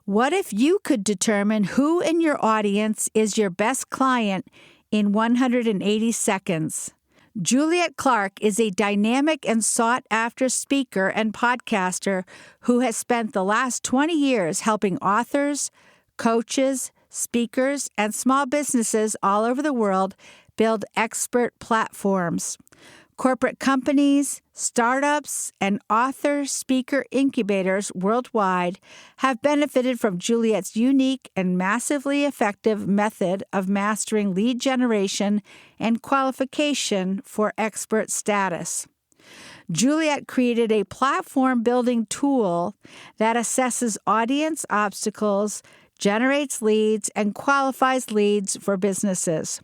What if you could determine who in your audience is your best client in 180 seconds? Juliet Clark is a dynamic and sought-after speaker and podcaster who has spent the last 20 years helping authors, coaches, speakers, and small businesses all over the world build expert platforms. Corporate companies, startups, and author-speaker incubators worldwide have benefited from Juliet's unique and massively effective method of mastering lead generation and qualification for expert status. Juliet created a platform-building tool that assesses audience obstacles, generates leads, and qualifies leads for businesses.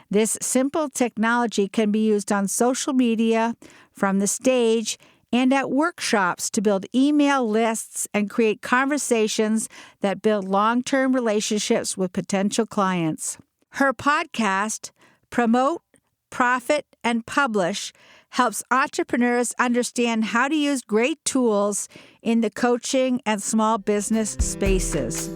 This simple technology can be used on social media, from the stage, and at workshops to build email lists and create conversations that build long-term relationships with potential clients. Her podcast, Promote, Profit, and Publish, helps entrepreneurs understand how to use great tools in the coaching and small business spaces.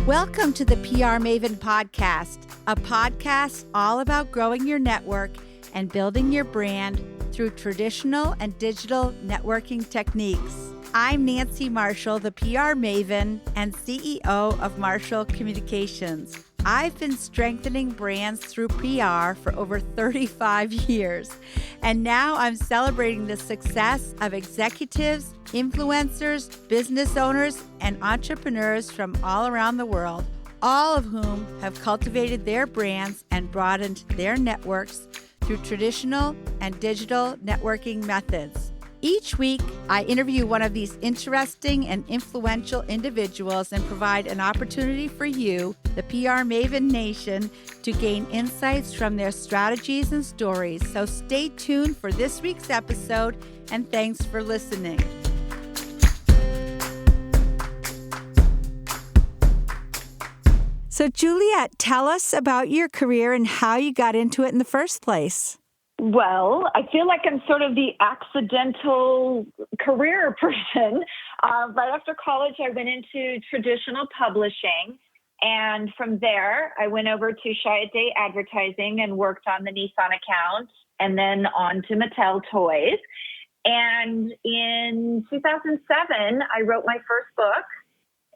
Welcome to the PR Maven Podcast, a podcast all about growing your network and building your brand through traditional and digital networking techniques. I'm Nancy Marshall, the PR Maven and CEO of Marshall Communications. I've been strengthening brands through PR for over 35 years, and now I'm celebrating the success of executives, influencers, business owners, and entrepreneurs from all around the world, all of whom have cultivated their brands and broadened their networks through traditional and digital networking methods. Each week, I interview one of these interesting and influential individuals and provide an opportunity for you, the PR Maven Nation, to gain insights from their strategies and stories. So stay tuned for this week's episode, and thanks for listening. So Juliet, tell us about your career and how you got into it in the first place. Well, I feel like I'm sort of the accidental career person. Right after college, I went into traditional publishing. And from there, I went over to Chiat Advertising and worked on the Nissan account, and then on to Mattel Toys. And in 2007, I wrote my first book.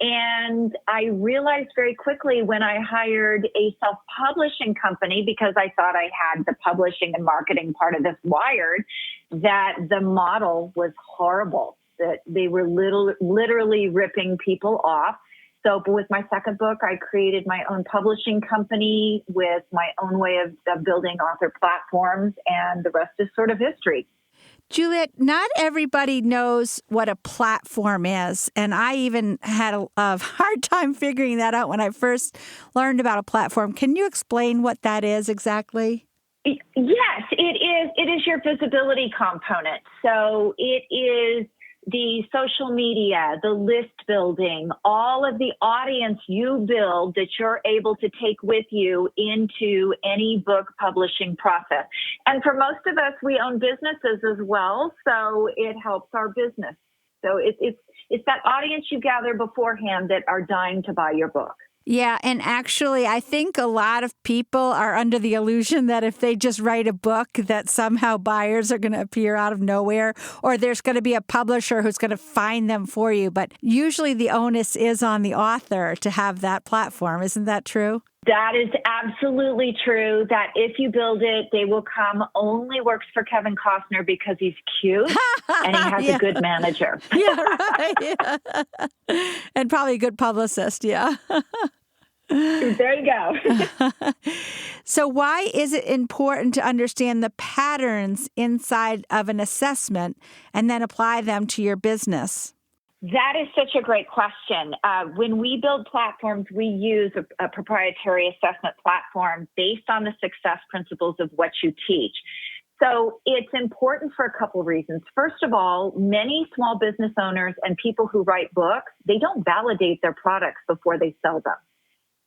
And I realized very quickly when I hired a self-publishing company, because I thought I had the publishing and marketing part of this wired, that the model was horrible, that they were literally ripping people off. So with my second book, I created my own publishing company with my own way of building author platforms, and the rest is sort of history. Juliet, not everybody knows what a platform is, and I even had a hard time figuring that out when I first learned about a platform. Can you explain what that is exactly? Yes, it is. It is your visibility component. So it is the social media, the list building, all of the audience you build that you're able to take with you into any book publishing process. And for most of us, we own businesses as well, so it helps our business. So it's that audience you gather beforehand that are dying to buy your book. Yeah, and actually, I think a lot of people are under the illusion that if they just write a book, that somehow buyers are going to appear out of nowhere, or there's going to be a publisher who's going to find them for you. But usually the onus is on the author to have that platform. Isn't that true? That is absolutely true, that if you build it, they will come. Only works for Kevin Costner because he's cute and he has a good manager. Yeah, right. Yeah. And probably a good publicist, yeah. There you go. So why is it important to understand the patterns inside of an assessment and then apply them to your business? That is such a great question. When we build platforms, we use a proprietary assessment platform based on the success principles of what you teach. So it's important for a couple of reasons. First of all, many small business owners and people who write books, they don't validate their products before they sell them.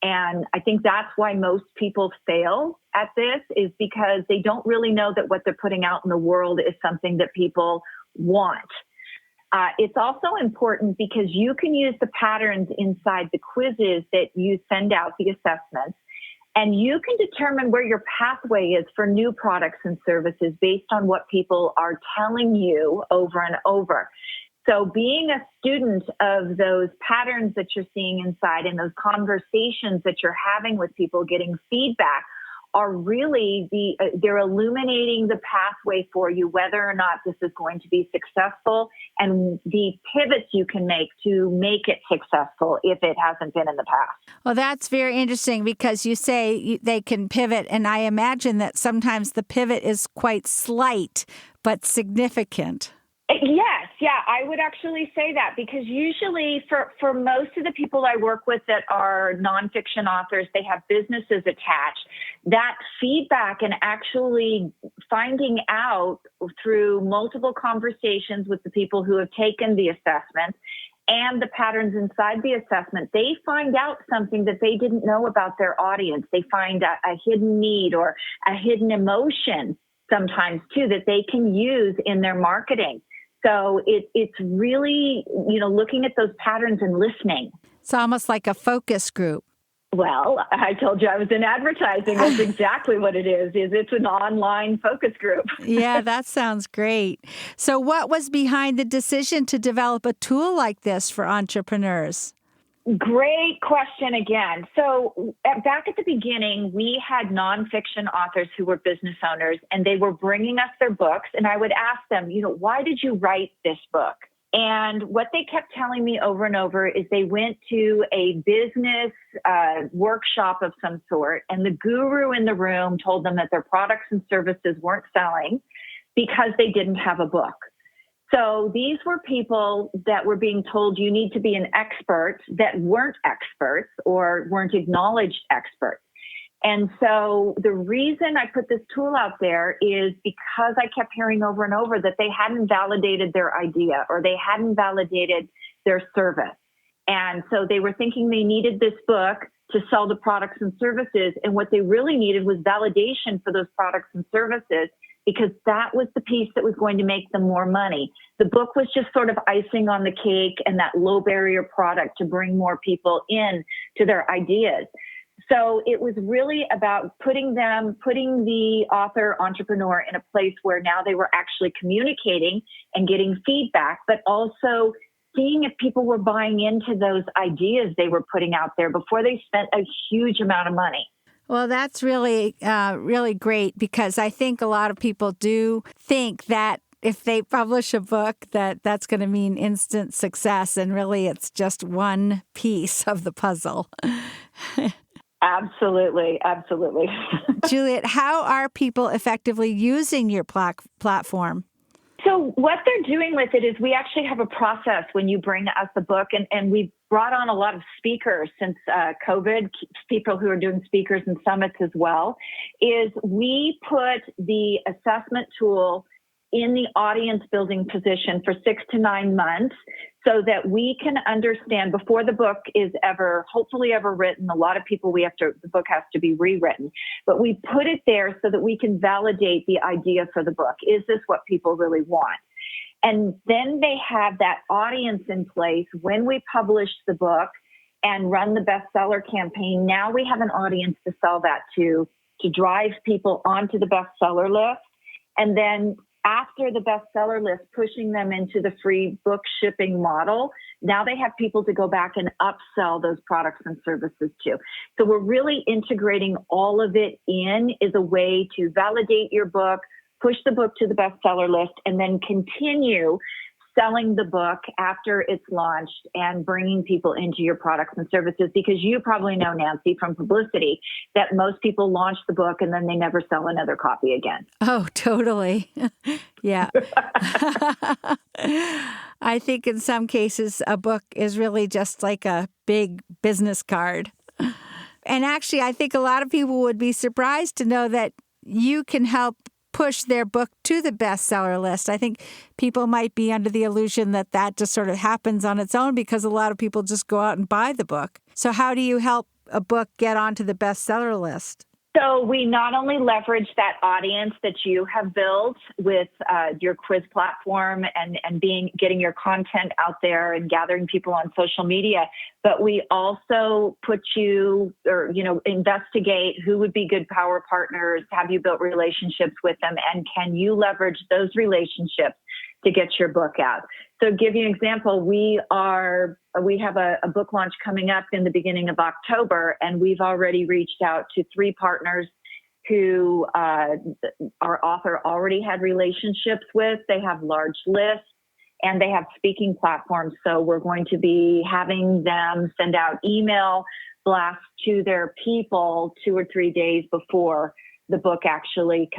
And I think that's why most people fail at this, is because they don't really know that what they're putting out in the world is something that people want. It's also important because you can use the patterns inside the quizzes that you send out, the assessments, and you can determine where your pathway is for new products and services based on what people are telling you over and over. So being a student of those patterns that you're seeing inside and those conversations that you're having with people, getting feedback, are really they're illuminating the pathway for you, whether or not this is going to be successful, and the pivots you can make to make it successful if it hasn't been in the past. Well, that's very interesting because you say they can pivot, and I imagine that sometimes the pivot is quite slight but significant. Yes, yeah, I would actually say that because usually for most of the people I work with that are nonfiction authors, they have businesses attached. That feedback and actually finding out through multiple conversations with the people who have taken the assessment and the patterns inside the assessment, they find out something that they didn't know about their audience. They find a hidden need or a hidden emotion sometimes too that they can use in their marketing. So it's really, looking at those patterns and listening. It's almost like a focus group. Well, I told you I was in advertising. That's exactly what it is. It's an online focus group. Yeah, that sounds great. So what was behind the decision to develop a tool like this for entrepreneurs? Great question again. So back at the beginning, we had nonfiction authors who were business owners, and they were bringing us their books. And I would ask them, why did you write this book? And what they kept telling me over and over is they went to a business workshop of some sort, and the guru in the room told them that their products and services weren't selling because they didn't have a book. So these were people that were being told you need to be an expert that weren't experts or weren't acknowledged experts. And so the reason I put this tool out there is because I kept hearing over and over that they hadn't validated their idea or they hadn't validated their service. And so they were thinking they needed this book to sell the products and services. And what they really needed was validation for those products and services, because that was the piece that was going to make them more money. The book was just sort of icing on the cake and that low barrier product to bring more people in to their ideas. So it was really about putting the author entrepreneur in a place where now they were actually communicating and getting feedback, but also seeing if people were buying into those ideas they were putting out there before they spent a huge amount of money. Well, that's really, really great because I think a lot of people do think that if they publish a book that's going to mean instant success, and really it's just one piece of the puzzle. Absolutely. Absolutely. Juliet, how are people effectively using your platform? So what they're doing with it is we actually have a process when you bring us a book, and we've brought on a lot of speakers since COVID, people who are doing speakers and summits as well, is we put the assessment tool in the audience building position for 6 to 9 months so that we can understand before the book is hopefully ever written. A lot of people, the book has to be rewritten, but we put it there so that we can validate the idea for the book. Is this what people really want? And then they have that audience in place when we publish the book and run the bestseller campaign. Now we have an audience to sell that to drive people onto the bestseller list. And then after the bestseller list, pushing them into the free book shipping model. Now they have people to go back and upsell those products and services to. So we're really integrating all of it in as a way to validate your book, push the book to the bestseller list, and then continue selling the book after it's launched and bringing people into your products and services. Because you probably know, Nancy, from publicity, that most people launch the book and then they never sell another copy again. Oh, totally. Yeah. I think in some cases, a book is really just like a big business card. And actually, I think a lot of people would be surprised to know that you can help push their book to the bestseller list. I think people might be under the illusion that just sort of happens on its own because a lot of people just go out and buy the book. So how do you help a book get onto the bestseller list? So we not only leverage that audience that you have built with your quiz platform and getting your content out there and gathering people on social media, but we also put you or, investigate who would be good power partners. Have you built relationships with them? And can you leverage those relationships to get your book out? So give you an example, we have a book launch coming up in the beginning of October, and we've already reached out to 3 partners who our author already had relationships with. They have large lists and they have speaking platforms. So we're going to be having them send out email blasts to their people 2 or 3 days before the book actually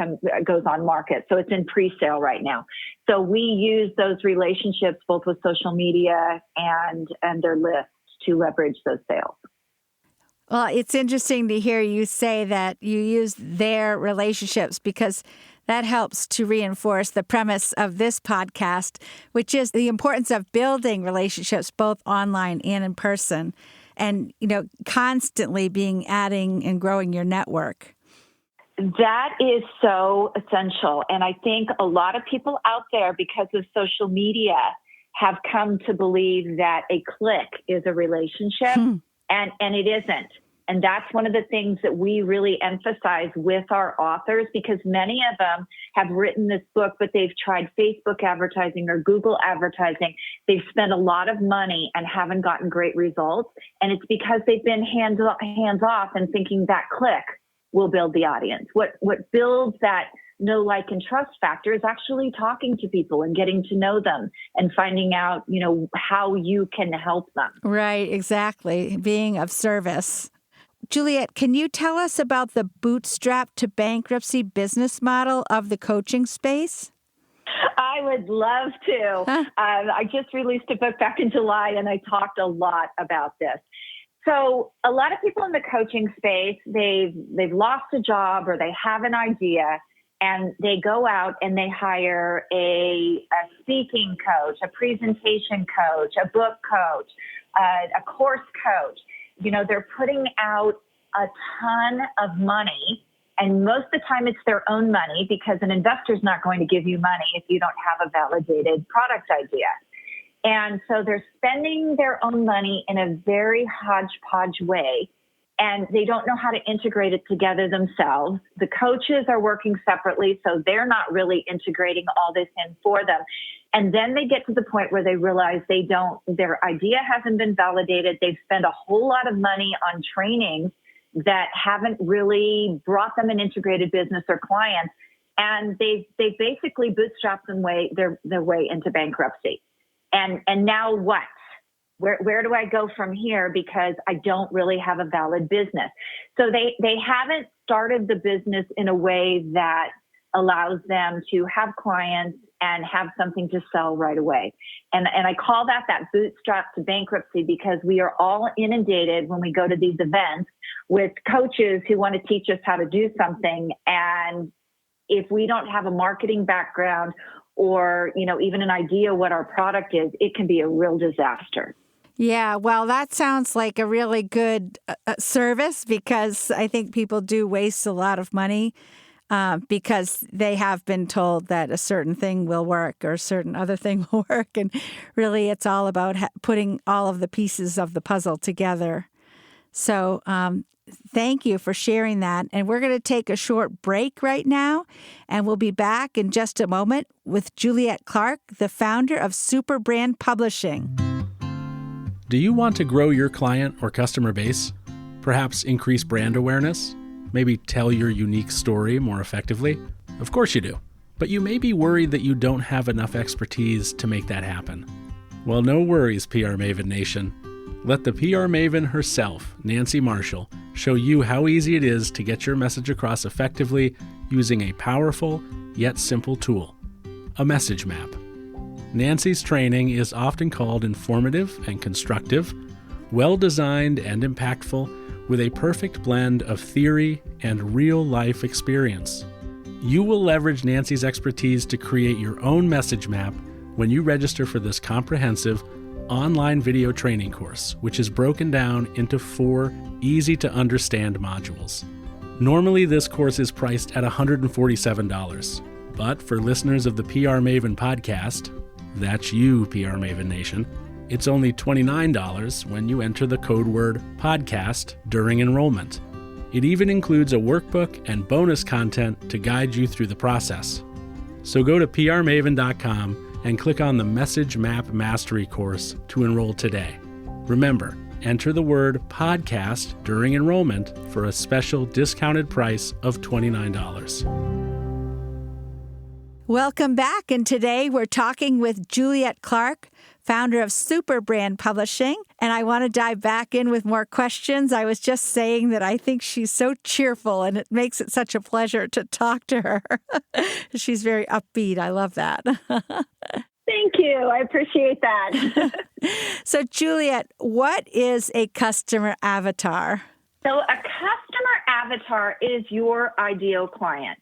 goes on market. So it's in pre-sale right now. So we use those relationships both with social media and their lists to leverage those sales. Well, it's interesting to hear you say that you use their relationships, because that helps to reinforce the premise of this podcast, which is the importance of building relationships both online and in person, and constantly adding and growing your network. That is so essential. And I think a lot of people out there, because of social media, have come to believe that a click is a relationship, and it isn't. And that's one of the things that we really emphasize with our authors, because many of them have written this book, but they've tried Facebook advertising or Google advertising. They've spent a lot of money and haven't gotten great results. And it's because they've been hands off and thinking that click will build the audience. What builds that know, like, and trust factor is actually talking to people and getting to know them and finding out, how you can help them. Right, exactly. Being of service. Juliet, can you tell us about the bootstrap to bankruptcy business model of the coaching space? I would love to. I just released a book back in July, and I talked a lot about this. So a lot of people in the coaching space, they've lost a job or they have an idea, and they go out and they hire a speaking coach, a presentation coach, a book coach, a course coach. They're putting out a ton of money, and most of the time it's their own money, because an investor's not going to give you money if you don't have a validated product idea. And so they're spending their own money in a very hodgepodge way, and they don't know how to integrate it together themselves. The coaches are working separately, so they're not really integrating all this in for them. And then they get to the point where they realize their idea hasn't been validated. They've spent a whole lot of money on trainings that haven't really brought them an integrated business or clients. And they basically bootstrapped their way into bankruptcy. And now what? Where do I go from here? Because I don't really have a valid business. So they haven't started the business in a way that allows them to have clients and have something to sell right away. And I call that bootstrap to bankruptcy, because we are all inundated when we go to these events with coaches who want to teach us how to do something. And if we don't have a marketing background or, even an idea what our product is, it can be a real disaster. Yeah, well, that sounds like a really good service, because I think people do waste a lot of money because they have been told that a certain thing will work or a certain other thing will work. And really, it's all about putting all of the pieces of the puzzle together. So thank you for sharing that. And we're going to take a short break right now, and we'll be back in just a moment with Juliet Clark, the founder of Superbrand Publishing. Do you want to grow your client or customer base? Perhaps increase brand awareness? Maybe tell your unique story more effectively? Of course you do. But you may be worried that you don't have enough expertise to make that happen. Well, no worries, PR Maven Nation. Let the PR Maven herself, Nancy Marshall, show you how easy it is to get your message across effectively using a powerful yet simple tool, a message map. Nancy's training is often called informative and constructive, well-designed and impactful, with a perfect blend of theory and real-life experience. You will leverage Nancy's expertise to create your own message map when you register for this comprehensive online video training course, which is broken down into 4 easy-to-understand modules. Normally, this course is priced at $147, but for listeners of the PR Maven podcast, that's you, PR Maven Nation, it's only $29 when you enter the code word podcast during enrollment. It even includes a workbook and bonus content to guide you through the process. So go to prmaven.com and click on the Message Map Mastery course to enroll today. Remember, enter the word podcast during enrollment for a special discounted price of $29. Welcome back, and today we're talking with Juliet Clark, founder of Superbrand Publishing, and I want to dive back in with more questions. I was just saying that I think she's so cheerful, and it makes it such a pleasure to talk to her. She's very upbeat. I love that. Thank you. I appreciate that. So, Juliet, what is a customer avatar? So a customer avatar is your ideal client.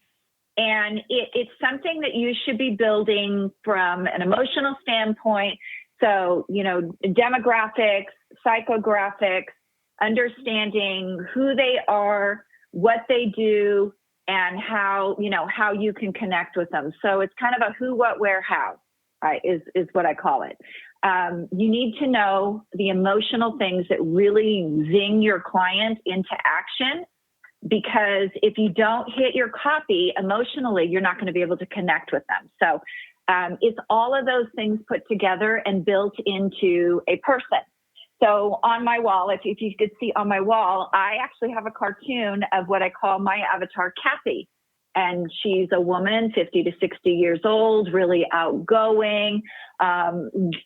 And it's something that you should be building from an emotional standpoint. So, demographics, psychographics, understanding who they are, what they do, and how you can connect with them. So it's kind of a who, what, where, how, is what I call it. You need to know the emotional things that really zing your client into action. Because if you don't hit your copy emotionally, you're not going to be able to connect with them. So it's all of those things put together and built into a person. So on my wall, if you could see on my wall, I actually have a cartoon of what I call my avatar, Kathy. And she's a woman, 50 to 60 years old, really outgoing,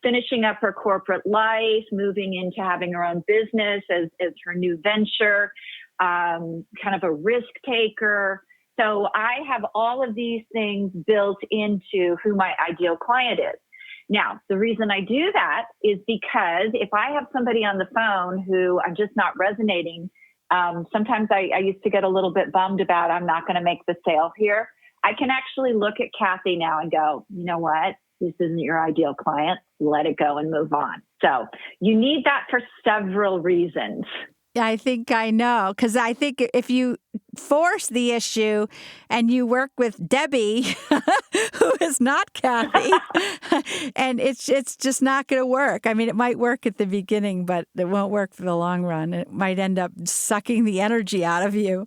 finishing up her corporate life, moving into having her own business as her new venture. Kind of a risk taker. So I have all of these things built into who my ideal client is. Now, the reason I do that is because if I have somebody on the phone who I'm just not resonating, sometimes I used to get a little bit bummed about I'm not going to make the sale here. I can actually look at Kathy now and go, you know what? This isn't your ideal client. Let it go and move on. So you need that for several reasons. I think I know, because I think if you force the issue and you work with Debbie, who is not Kathy, and it's just not going to work. I mean, it might work at the beginning, but it won't work for the long run. It might end up sucking the energy out of you.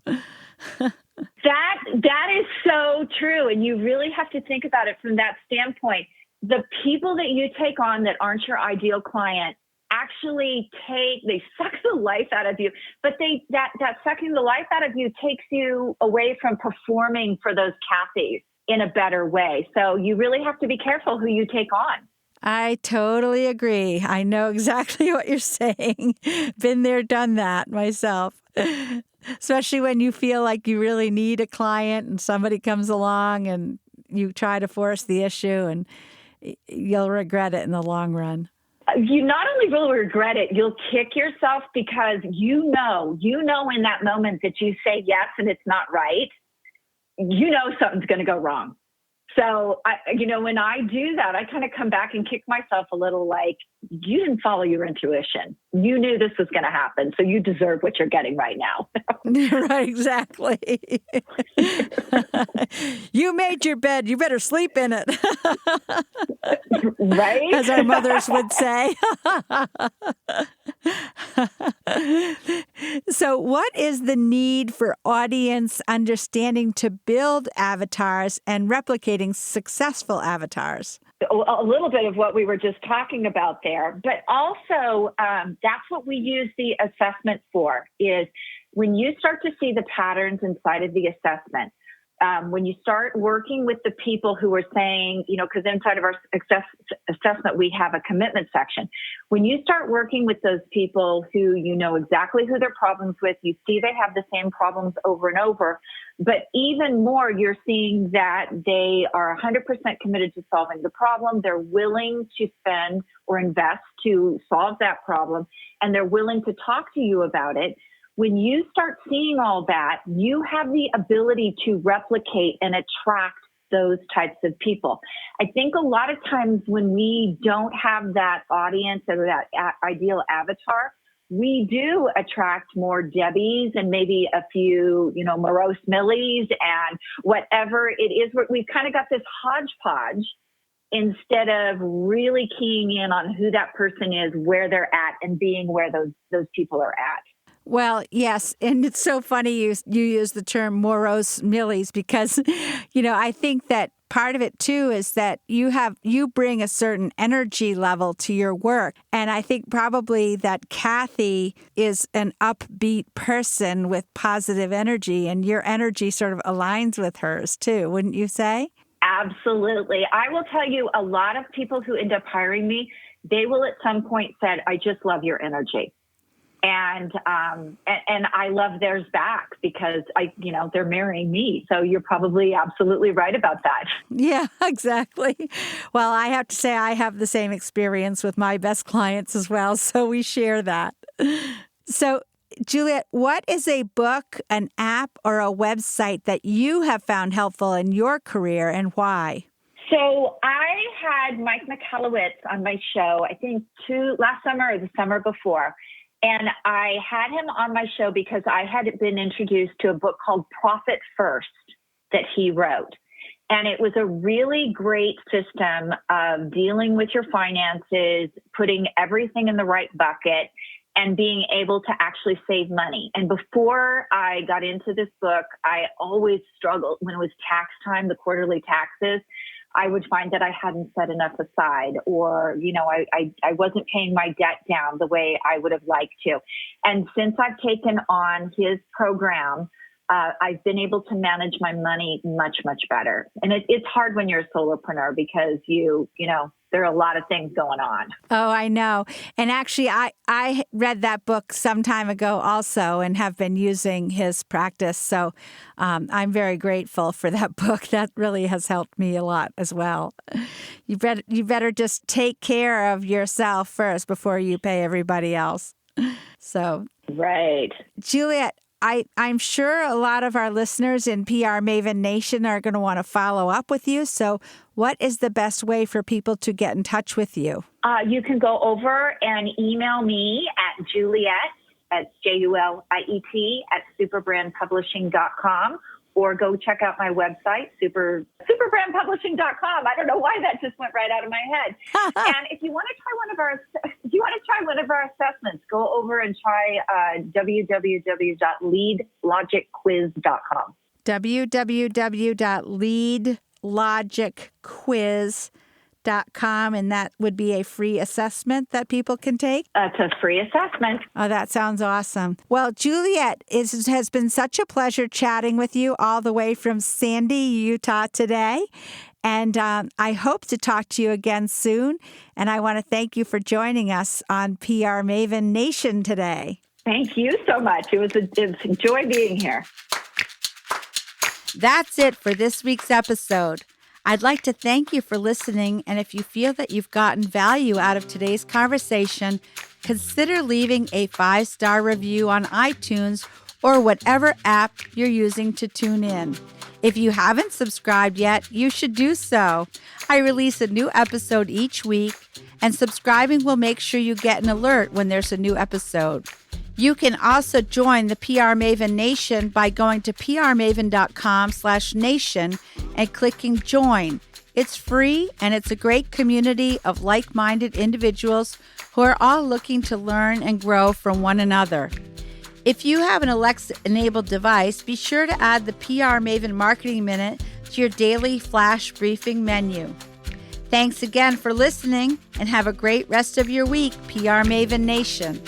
That is so true. And you really have to think about it from that standpoint. The people that you take on that aren't your ideal client actually they suck the life out of you, but that sucking the life out of you takes you away from performing for those Kathys in a better way. So you really have to be careful who you take on. I totally agree. I know exactly what you're saying. Been there, done that myself. Especially when you feel like you really need a client and somebody comes along and you try to force the issue and you'll regret it in the long run. You not only will regret it, you'll kick yourself because you know in that moment that you say yes and it's not right, something's going to go wrong. So, when I do that, I kind of come back and kick myself a little like, you didn't follow your intuition. You knew this was going to happen, so you deserve what you're getting right now. Right, exactly. You made your bed. You better sleep in it. Right? As our mothers would say. So what is the need for audience understanding to build avatars and replicating successful avatars? A little bit of what we were just talking about there, but also that's what we use the assessment for, is when you start to see the patterns inside of the assessment, when you start working with the people who are saying, because inside of our assessment, we have a commitment section. When you start working with those people who exactly who their problems with, you see they have the same problems over and over, but even more, you're seeing that they are 100% committed to solving the problem. They're willing to spend or invest to solve that problem, and they're willing to talk to you about it. When you start seeing all that, you have the ability to replicate and attract those types of people. I think a lot of times when we don't have that audience or that ideal avatar, we do attract more Debbies and maybe a few, morose Millies and whatever it is. We've kind of got this hodgepodge instead of really keying in on who that person is, where they're at, and being where those people are at. Well, yes. And it's so funny you use the term morose Millies because, I think that part of it too is that you bring a certain energy level to your work. And I think probably that Kathy is an upbeat person with positive energy, and your energy sort of aligns with hers too, wouldn't you say? Absolutely. I will tell you, a lot of people who end up hiring me, they will at some point said, I just love your energy. And I love theirs back because they're marrying me. So you're probably absolutely right about that. Yeah, exactly. Well, I have to say I have the same experience with my best clients as well. So we share that. So Juliet, what is a book, an app, or a website that you have found helpful in your career and why? So I had Mike Michalowicz on my show, I think last summer or the summer before. And I had him on my show because I had been introduced to a book called Profit First that he wrote. And it was a really great system of dealing with your finances, putting everything in the right bucket, and being able to actually save money. And before I got into this book, I always struggled when it was tax time, the quarterly taxes. I would find that I hadn't set enough aside, or, I wasn't paying my debt down the way I would have liked to. And since I've taken on his program, I've been able to manage my money much, much better. And it's hard when you're a solopreneur because there are a lot of things going on. Oh, I know. And actually, I read that book some time ago also and have been using his practice. So I'm very grateful for that book. That really has helped me a lot as well. You better just take care of yourself first before you pay everybody else. So, right. Juliet, I'm sure a lot of our listeners in PR Maven Nation are going to want to follow up with you. So what is the best way for people to get in touch with you? You can go over and email me at Juliet, that's Juliet, at superbrandpublishing.com, or go check out my website, superbrandpublishing.com. I don't know why that just went right out of my head. And if you want to try one of our assessments, go over and try www.leadlogicquiz.com. www.leadlogicquiz.com, and that would be a free assessment that people can take? It's a free assessment. Oh, that sounds awesome. Well, Juliet, it has been such a pleasure chatting with you all the way from Sandy, Utah today. And I hope to talk to you again soon. And I want to thank you for joining us on PR Maven Nation today. Thank you so much. It was a joy being here. That's it for this week's episode. I'd like to thank you for listening, and if you feel that you've gotten value out of today's conversation, consider leaving a 5-star review on iTunes or whatever app you're using to tune in. If you haven't subscribed yet, you should do so. I release a new episode each week, and subscribing will make sure you get an alert when there's a new episode. You can also join the PR Maven Nation by going to prmaven.com/nation and clicking join. It's free, and it's a great community of like-minded individuals who are all looking to learn and grow from one another. If you have an Alexa-enabled device, be sure to add the PR Maven Marketing Minute to your daily flash briefing menu. Thanks again for listening, and have a great rest of your week, PR Maven Nation.